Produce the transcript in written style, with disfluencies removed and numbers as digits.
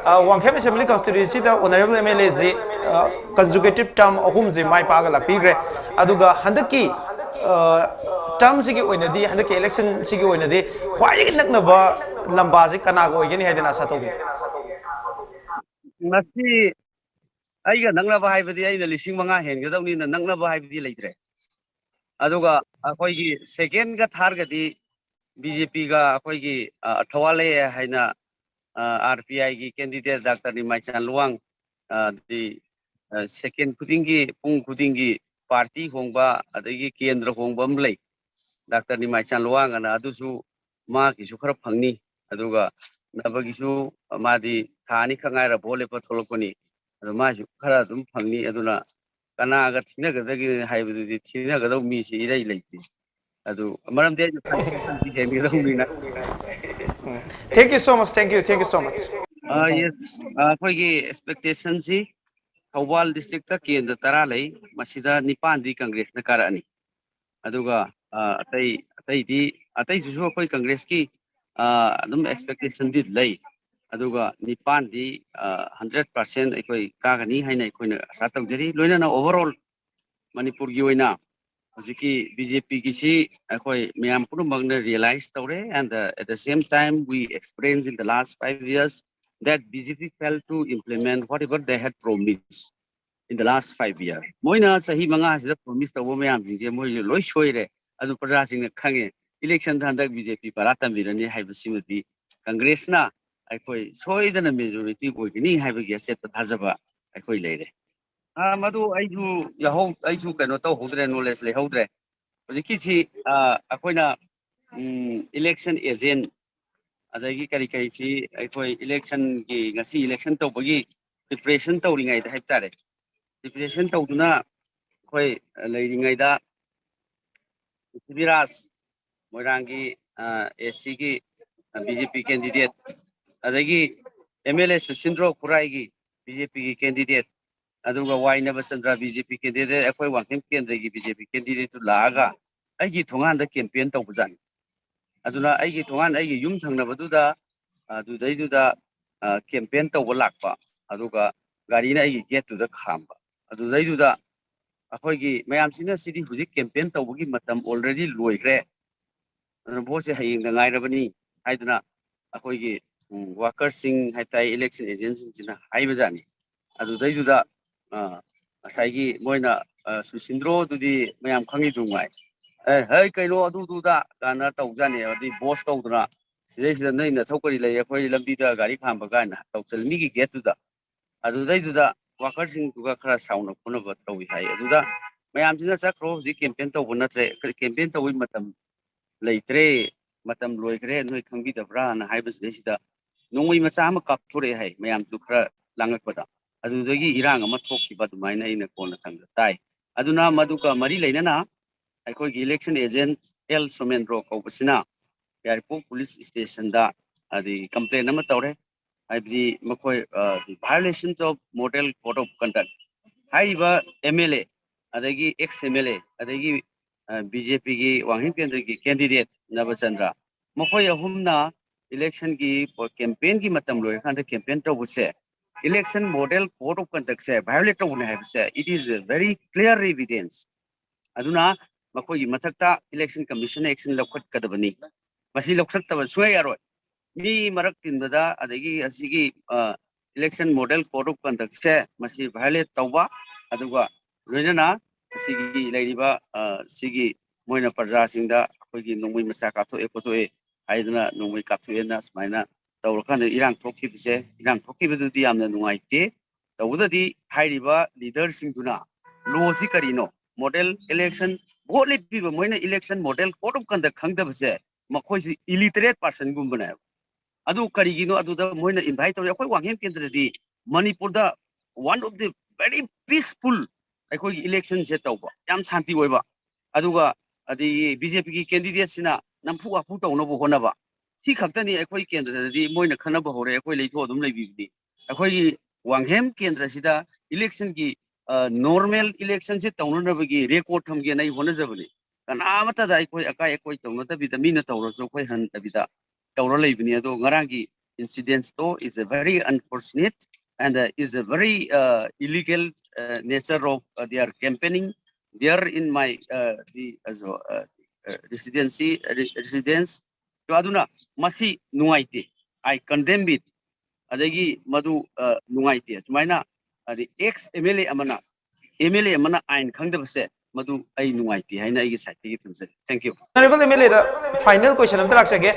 Wangkhem Assembly constituency the honorable MLA ji consecutive term ahum ji mai paga lakpigre aduga handaki term sigi oinadi handaki election sigi oinadi khwai naknaba lamba ji kana go igeni haidena satogi ngasi aiga Naknaba Haibadu aina Lising manga Hengadabanina Naknaba Haibadu Leite aduga akoigi second ga third ga di BJP ga akoigi thawale haina RPI gi candidate Dr. Nimaisan Luang di second kudingi pung kudingi party hongba adagi kendra hongba mlai Dr. Nimaisan Luang ana adusu ma kisu khara phangni aduga nabagisu madi thani khangai ra bole pa tholokoni adu ma su khara dum phangni aduna kana ga thina ga dagi haibadu di thina ga do mi si irai leiti adu maram de ju thani hemi ga humina. Thank you so much, thank you so much. Yes, akoigi expectation si Thawal district ka kendra tara lei masida nipan di congress na karani aduga atai su akoi congress ki adum expectation did lei aduga nipan di 100% akoi kagani haina akoi na asa tawjari loina na overall manipur gi oina hojiki BJP ki si akoi miyam puru magna realize tawre and at the same time we experienced in the last 5 years that BJP failed to implement whatever they had promised in the last 5 years. Moina sahi manga has promised the woman jinje moi loi soire adu praja sing khange election thandak BJP parata mirani haibasimati congress na aikoi soidana majority oigini haibagi set thajaba aikoi leire madu aiju kano to hodre knowledge le hodre hojiki si akoina election agent adagi kari kari si aikoi election ki ngasi election to bagi preparation to ringai da haitare preparation to duna koi leiringai da Viras Moirangi SC ki BJP candidate adagi MLA Susindro Kurai ki BJP ki candidate aduga Wainaba Chandra BJP candidate akoi Wangkhem Kendra ki BJP candidate tu laaga aigi thongan da campaign to buzan aduna aigi thongan aigi yum thangna baduda adudaiduda campaign to lakpa aduga gari na aigi gate tu da khamba adudaiduda akoigi mayam sina city hujik campaign tawgi matam already loigre bose haying da ngairabani haiduna akoigi workers sing haitai election agents sina haibajani adudaiduda asaigi moina Susindro dudi mayam khangi dungai hey kaino adududa kana tawjani adi boss tawduna sidai sida nei na thokari lai akoi lambi da gari khamba kana tawchal mi gi gate da adudaiduda workers sing duga khara sauna kuna ba tawi hai aduda mayam sina chakro ji campaign taw bonatre campaign tawi matam leitre matam loigre noi khangbi da bra na haibas desida nongoi macha ma kapture hai mayam su khara langakpada adudagi irang ama thokhiba dumaina ina kona thang tai aduna maduka mari leinana aikoi election agent L Somendro kobasina yarpo police station da adi complaint ama tawre aibdi makoi violations of model code of conduct haiba MLA adagi ex MLA adagi BJP gi Wangkhem Kendra gi candidate Nabachandra makoi ahumna election gi campaign gi matam loi khan campaign to buse election model code of conduct se violate to ne se it is very clear evidence aduna makoi mathakta election commission action lokhat kadabani masi loksakta suai aroi mi marak tinbada adagi asigi election model code of conduct se masi violate tawba aduga loinana asigi leiriba sigi moina parja singda akoigi nongmai macha ka tho ekoto e haiduna nongmai ka tho ena smaina tawrakan irang thokibse irang thokibududi amna nungaite tawudadi hairiba leader singduna lo si karino model election vote lipiba moina election model code of conduct khangdabse makhoi si illiterate person gumbana adu karigino aduda moina invite tawre akoi Wangkhem Kendra di Manipur da one of the very peaceful akoi election se tawba yam shanti oiba aduga adi BJP ki candidate sina nampu apu tawnobo honaba si khaktani akoi Kendra di moina khanaba hore akoi leitho adum leibibdi akoi Wangkhem Kendra sida election ki normal election se tawnonabagi record thamge nai honajabani kanamata da akoi akai akoi tawnata bida mina tawro so akoi han tabida tawro leibini ado ngarangi incidents though is a very unfortunate and is a very illegal nature of their campaigning there in my the residence. So aduna masi nuaite. I condemn it. Adagi madu nuaite. Sumaina the ex MLA amana ain khangdabase madu ai nuaite haina igi site gi tumse. Thank you. Honorable MLA, the final question am talak sage